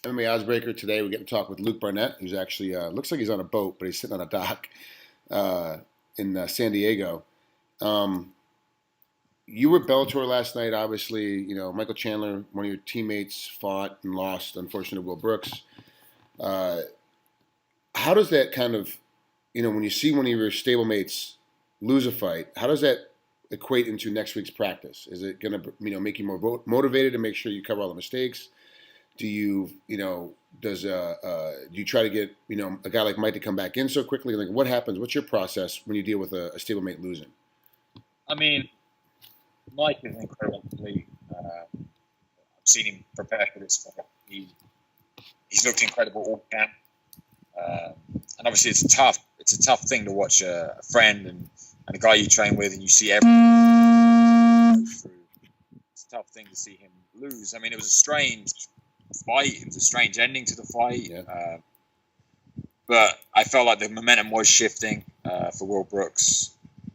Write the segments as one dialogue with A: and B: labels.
A: MMA Oddsbreaker. Today we get to talk with Luke Barnatt, who's actually looks like he's on a boat, but he's sitting on a dock uh, in San Diego. Um, you were Bellator last night. Obviously, Michael Chandler, one of your teammates, fought and lost, unfortunately, to Will Brooks. Uh, how does that kind of, when you see one of your stablemates lose a fight, how does that equate into next week's practice? Is it going to, make you more motivated to make sure you cover all the mistakes? Do you, do you try to get, a guy like Mike to come back in so quickly? Like, what happens? What's your process when you deal with a stablemate losing?
B: I mean, Mike is an incredible athlete. I've seen him prepare for this fight. He's looked incredible all camp. And obviously, it's a tough thing to watch a friend and a guy you train with, and you see everything through. It's a tough thing to see him lose. I mean, it was a strange fight. It was a strange ending to the fight.
A: Yeah.
B: But I felt like the momentum was shifting for Will Brooks.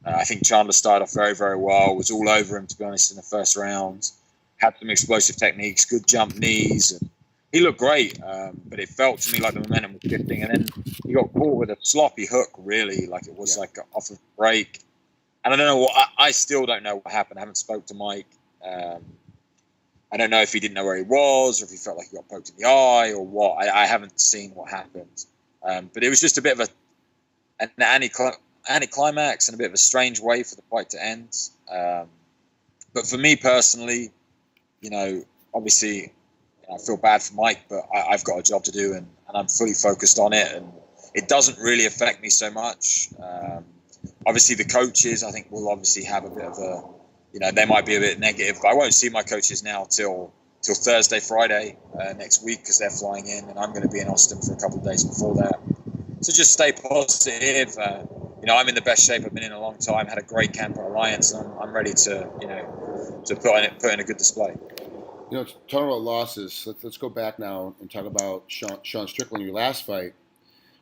B: I think Chandler started off very, very well. Was all over him, to be honest, in the first round. Had some explosive techniques, good jump knees, and he looked great. But it felt to me like the momentum was shifting, and then he got caught with a sloppy hook. Really, like it was like off of break. And I don't know what. I still don't know what happened. I haven't spoke to Mike. I don't know if he didn't know where he was, or if he felt like he got poked in the eye, or what. I haven't seen what happened. But it was just a bit of an anticlimax and a bit of a strange way for the fight to end. But for me personally, obviously, I feel bad for Mike, but I've got a job to do, and I'm fully focused on it, and it doesn't really affect me so much. Obviously, the coaches, I think, will obviously have a bit of a, they might be a bit negative, but I won't see my coaches now till Thursday, Friday next week, because they're flying in, and I'm going to be in Austin for a couple of days before that. So just stay positive. I'm in the best shape I've been in a long time. Had a great camp at Alliance, and I'm ready to put in a good display.
A: Talking about losses, let's go back now and talk about Sean Strickland, your last fight.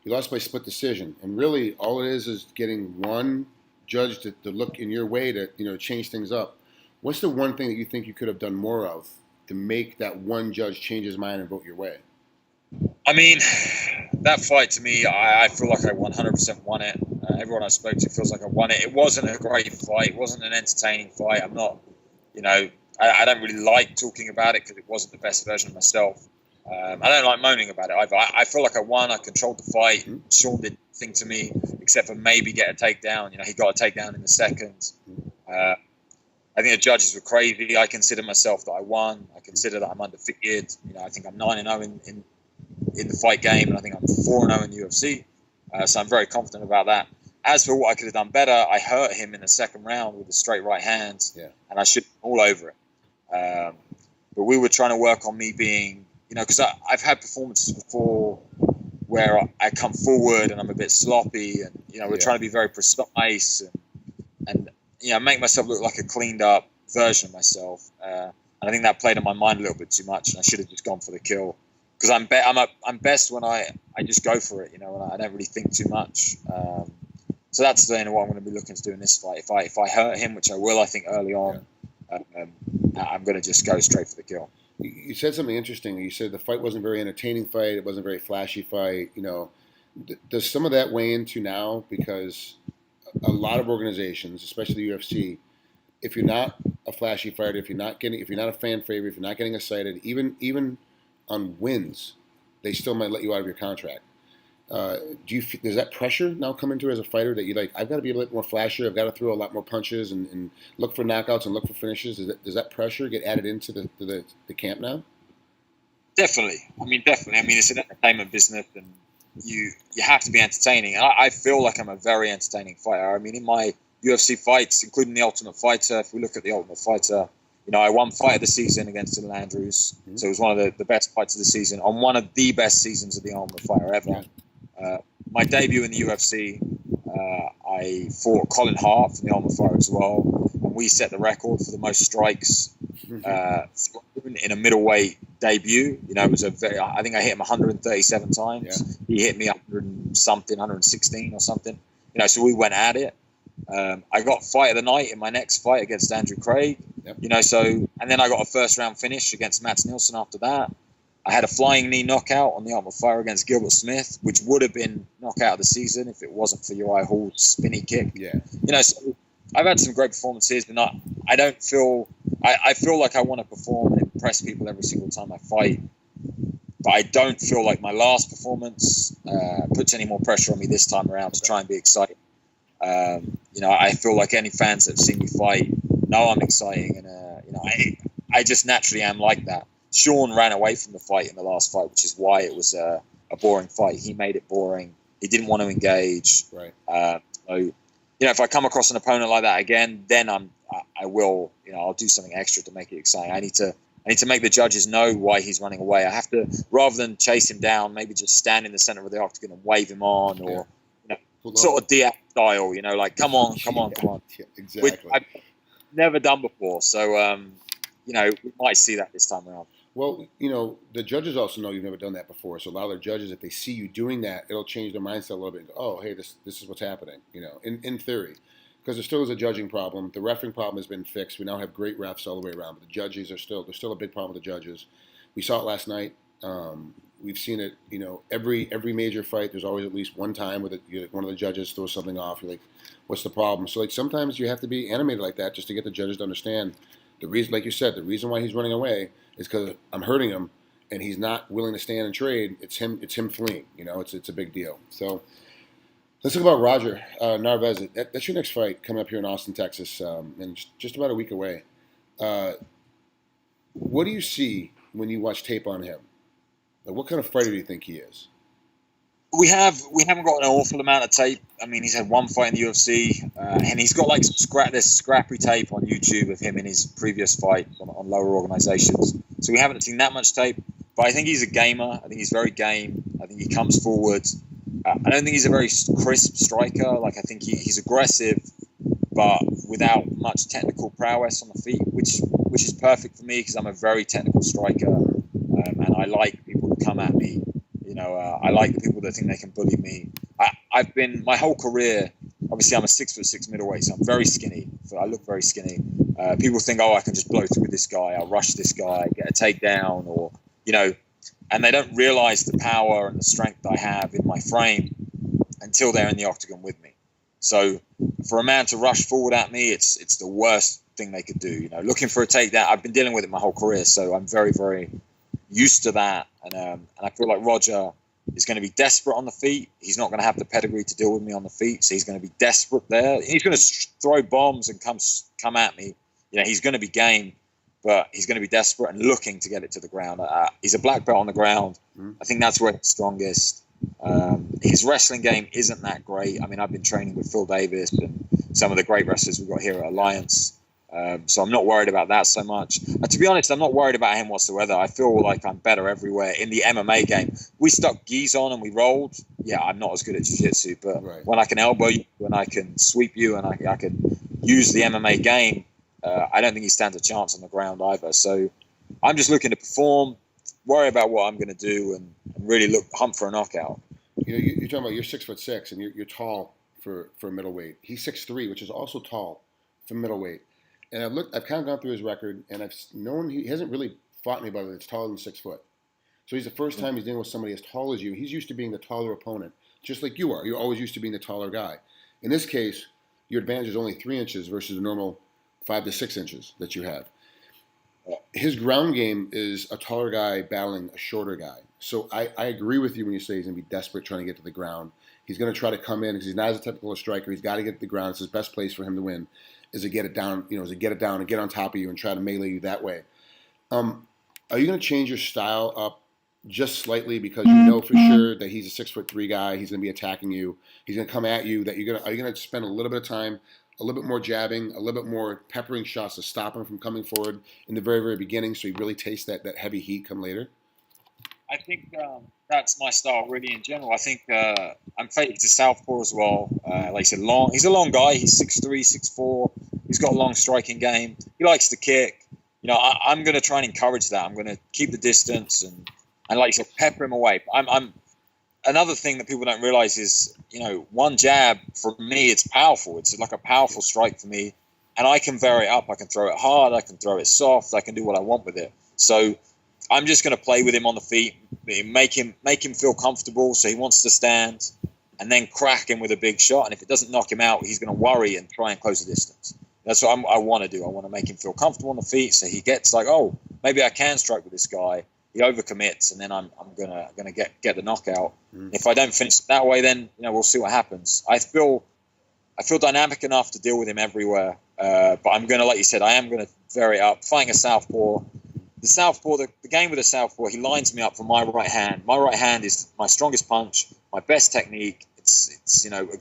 A: You lost by split decision, and really all it is getting one judge to look in your way to change things up. What's the one thing that you think you could have done more of to make that one judge change his mind and vote your way?
B: I mean, that fight to me, I feel like I 100% won it. Everyone I spoke to feels like I won it. It wasn't a great fight. It wasn't an entertaining fight. I'm not, I don't really like talking about it because it wasn't the best version of myself. I don't like moaning about it either. I feel like I won. I controlled the fight. Sean did nothing to me except for maybe get a takedown. He got a takedown in the second. I think the judges were crazy. I consider myself that I won. I consider that I'm undefeated. I think I'm 9-0 in the fight game, and I think I'm 4-0 in UFC. So I'm very confident about that. As for what I could have done better, I hurt him in the second round with a straight right hand, and I should have been all over it. But we were trying to work on me being, because I've had performances before where I come forward and I'm a bit sloppy, and we're trying to be very precise and make myself look like a cleaned up version of myself. And I think that played on my mind a little bit too much, and I should have just gone for the kill. Because I'm best when I just go for it, and I don't really think too much. So that's what I'm going to be looking to do in this fight. If I hurt him, which I will, I think early on, I'm going to just go straight for the kill.
A: You said something interesting. You said the fight wasn't a very entertaining fight. It wasn't a very flashy fight. Does some of that weigh into now? Because a lot of organizations, especially the UFC, if you're not a flashy fighter, if you're not a fan favorite, if you're not getting excited, even on wins, they still might let you out of your contract. Does that pressure now come into as a fighter that you like? I've got to be a bit more flashy. I've got to throw a lot more punches and look for knockouts and look for finishes. Does that pressure get added into the camp now?
B: Definitely. Definitely. It's an entertainment business, and you have to be entertaining. And I feel like I'm a very entertaining fighter. In my UFC fights, including the Ultimate Fighter, if we look at the Ultimate Fighter, I won fight of the season against Dylan Andrews. Mm-hmm. So it was one of the best fights of the season on one of the best seasons of the Ultimate Fighter ever. Yeah. My debut in the UFC, I fought Colin Hart from the Ultimate Fighter as well, and we set the record for the most strikes in a middleweight debut. It was I think I hit him 137 times. Yeah. He hit me 116 or something. So we went at it. I got fight of the night in my next fight against Andrew Craig. Yep. And then I got a first round finish against Mats Nielsen after that. I had a flying knee knockout on the Ultimate Fighter against Gilbert Smith, which would have been knockout of the season if it wasn't for Uriah Hall's spinny kick.
A: Yeah.
B: So I've had some great performances, but I don't feel I feel like I want to perform and impress people every single time I fight. But I don't feel like my last performance puts any more pressure on me this time around to try and be exciting. I feel like any fans that have seen me fight know I'm exciting, and I just naturally am like that. Sean ran away from the fight in the last fight, which is why it was a boring fight. He made it boring. He didn't want to engage.
A: Right.
B: So, if I come across an opponent like that again, then I will, I'll do something extra to make it exciting. I need to make the judges know why he's running away. I have to, rather than chase him down, maybe just stand in the center of the octagon and wave him on, or sort of Diaz style, like come on.
A: Yeah, exactly.
B: Which I've never done before. So, we might see that this time around.
A: Well, the judges also know you've never done that before. So a lot of the judges, if they see you doing that, it'll change their mindset a little bit and go, oh, hey, this is what's happening, in theory. Because there still is a judging problem. The refereeing problem has been fixed. We now have great refs all the way around. But the judges there's still a big problem with the judges. We saw it last night. We've seen it, every major fight, there's always at least one time where one of the judges throws something off. You're like, what's the problem? So sometimes you have to be animated like that just to get the judges to understand the reason, like you said, the reason why he's running away is because I'm hurting him, and he's not willing to stand and trade. It's him fleeing. It's a big deal. So let's talk about Roger Narvaez. That's your next fight coming up here in Austin, Texas, and just about a week away. What do you see when you watch tape on him? Like, what kind of fighter do you think he is?
B: We haven't got an awful amount of tape. I mean, he's had one fight in the UFC, and he's got like this scrappy tape on YouTube of him in his previous fight on lower organizations. So we haven't seen that much tape. But I think he's a gamer. I think he's very game. I think he comes forward. I don't think he's a very crisp striker. Like, I think he's aggressive, but without much technical prowess on the feet, which is perfect for me because I'm a very technical striker, and I like people to come at me. I like the people that think they can bully me. I've been my whole career. Obviously, I'm a 6'6" middleweight, so I'm very skinny. So I look very skinny. People think, I can just blow through this guy. I'll rush this guy, get a takedown, or and they don't realize the power and the strength I have in my frame until they're in the octagon with me. So for a man to rush forward at me, it's the worst thing they could do. Looking for a takedown. I've been dealing with it my whole career, so I'm very, very used to that, and I feel like Roger is going to be desperate on the feet. He's not going to have the pedigree to deal with me on the feet, so he's going to be desperate there. He's going to throw bombs and come at me. He's going to be game, but he's going to be desperate and looking to get it to the ground. He's a black belt on the ground. I think that's where he's strongest. His wrestling game isn't that great. I mean, I've been training with Phil Davis and some of the great wrestlers we've got here at Alliance. So I'm not worried about that so much. To be honest, I'm not worried about him whatsoever. I feel like I'm better everywhere. In the MMA game, we stuck gis on and we rolled. Yeah, I'm not as good at jiu-jitsu, but when I can elbow you, when I can sweep you, and I can use the MMA game, I don't think he stands a chance on the ground either. So I'm just looking to perform, worry about what I'm going to do, and really hunt for a knockout.
A: You're talking about you're 6'6" and you're tall for a middleweight. He's 6'3", which is also tall for middleweight. And I've kind of gone through his record, and I've known he hasn't really fought anybody that's taller than 6 foot. So he's the first time he's dealing with somebody as tall as you. He's used to being the taller opponent, just like you are. You're always used to being the taller guy. In this case, your advantage is only 3 inches versus the normal 5 to 6 inches that you have. His ground game is a taller guy battling a shorter guy. So I agree with you when you say he's going to be desperate trying to get to the ground. He's going to try to come in because he's not as technical a striker. He's got to get to the ground. It's his best place for him to win. Is to get it down, and get on top of you and try to melee you that way. Are you going to change your style up just slightly because you know for sure that he's a 6'3" guy, he's going to be attacking you, he's going to come at you, are you going to spend a little bit of time, a little bit more jabbing, a little bit more peppering shots to stop him from coming forward in the very, very beginning so he really tastes that heavy heat come later?
B: I think that's my style really in general. I think I'm faded to southpaw as well. Like I said, he's a long guy. He's 6'3", 6'4". He's got a long striking game. He likes to kick. I'm going to try and encourage that. I'm going to keep the distance and like you said, pepper him away. I'm another thing that people don't realize is, one jab for me, it's powerful. It's like a powerful strike for me, and I can vary it up. I can throw it hard. I can throw it soft. I can do what I want with it. So I'm just going to play with him on the feet, make him feel comfortable, so he wants to stand, and then crack him with a big shot. And if it doesn't knock him out, he's going to worry and try and close the distance. That's what I want to do. I want to make him feel comfortable on the feet, so he gets like, oh, maybe I can strike with this guy. He overcommits, and then I'm gonna get the knockout. If I don't finish that way, then we'll see what happens. I feel dynamic enough to deal with him everywhere, but I'm gonna, like you said, I am gonna vary it up. Fighting a southpaw, the game with a southpaw, he lines me up for my right hand. My right hand is my strongest punch, my best technique. It's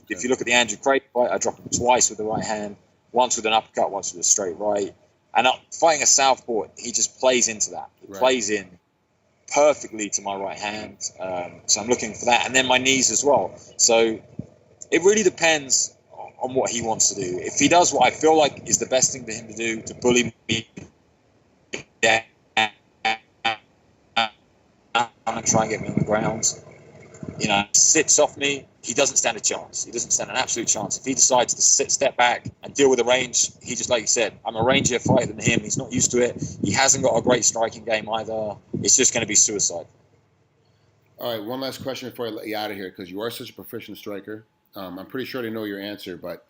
B: if you look at the Andrew Craig fight, I drop him twice with the right hand, once with an uppercut, once with a straight right. And fighting a southpaw, he just plays into that. He plays in perfectly to my right hand. So I'm looking for that. And then my knees as well. So it really depends on what he wants to do. If he does what I feel like is the best thing for him to do, to bully me, I'm going to try and get me on the ground. Sits off me, he doesn't stand a chance. He doesn't stand an absolute chance. If he decides to step back and deal with the range, he just, like you said, I'm a rangier fighter than him. He's not used to it. He hasn't got a great striking game either. It's just going to be suicide.
A: All right, one last question before I let you out of here, because you are such a proficient striker. I'm pretty sure I know your answer, but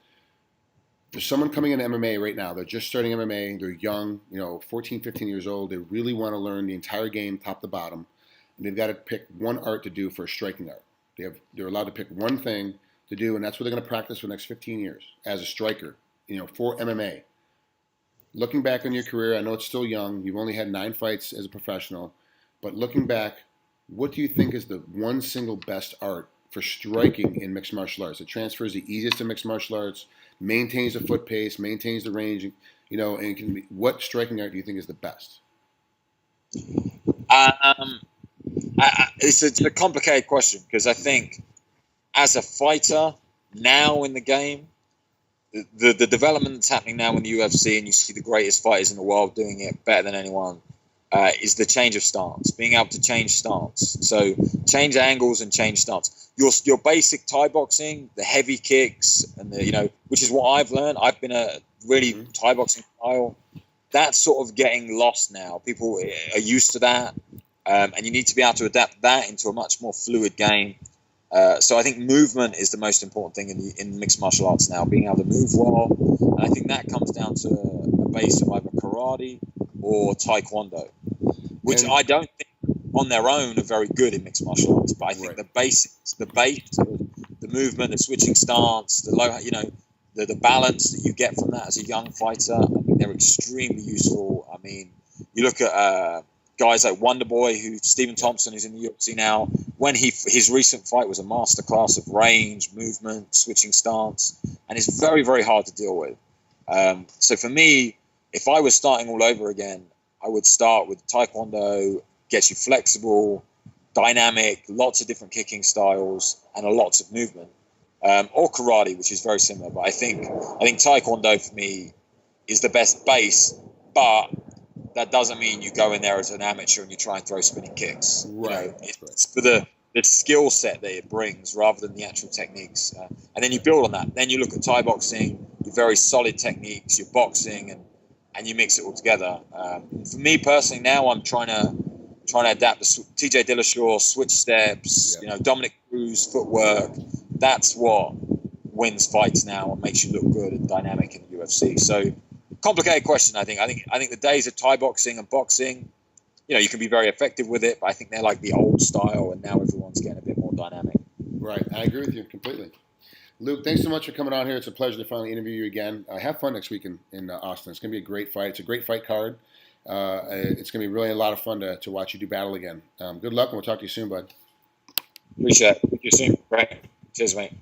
A: for someone coming into MMA right now, they're just starting MMA, they're young, 14, 15 years old, they really want to learn the entire game top to bottom, and they've got to pick one art to do for a striking art. They're allowed to pick one thing to do, and that's what they're going to practice for the next 15 years as a striker, for MMA. Looking back on your career, I know it's still young. You've only had 9 fights as a professional, but looking back, what do you think is the one single best art for striking in mixed martial arts? It transfers the easiest to mixed martial arts, maintains the foot pace, maintains the range, and can be, what striking art do you think is the best?
B: It's a complicated question, because I think as a fighter now in the game, the development that's happening now in the UFC, and you see the greatest fighters in the world doing it better than anyone, is the change of stance, being able to change stance. So change angles and change stance. Your basic Thai boxing, the heavy kicks, and which is what I've learned. I've been a really Thai boxing style. That's sort of getting lost now. People are used to that. And you need to be able to adapt that into a much more fluid game. So I think movement is the most important thing in mixed martial arts now, being able to move well. And I think that comes down to a base of either karate or taekwondo, which I don't think on their own are very good in mixed martial arts. But I think the basics, the base, the movement, the switching stance, the balance that you get from that as a young fighter, I think they're extremely useful. I mean, you look at guys like Wonderboy, Stephen Thompson, who's in the UFC now. When his recent fight was a masterclass of range, movement, switching stance, and it's very, very hard to deal with. So for me, if I was starting all over again, I would start with Taekwondo, gets you flexible, dynamic, lots of different kicking styles, and lots of movement. Or karate, which is very similar. But I think Taekwondo for me is the best base, but that doesn't mean you go in there as an amateur and you try and throw spinning kicks.
A: Right.
B: It's for the skill set that it brings rather than the actual techniques. And then you build on that. Then you look at Thai boxing, your very solid techniques, your boxing, and you mix it all together. For me personally, now I'm trying to adapt the TJ Dillashaw switch steps, Dominic Cruz footwork. That's what wins fights now and makes you look good and dynamic in the UFC. So complicated question. I think the days of Thai boxing and boxing, you can be very effective with it, but I think they're like the old style, and now everyone's getting a bit more dynamic.
A: Right. I agree with you completely. Luke, thanks so much for coming on here. It's a pleasure to finally interview you again. Have fun next week in Austin. It's going to be a great fight. It's a great fight card. It's going to be really a lot of fun to watch you do battle again. Good luck, and we'll talk to you soon, bud.
B: Appreciate it. Talk to you soon. Great. Cheers, mate.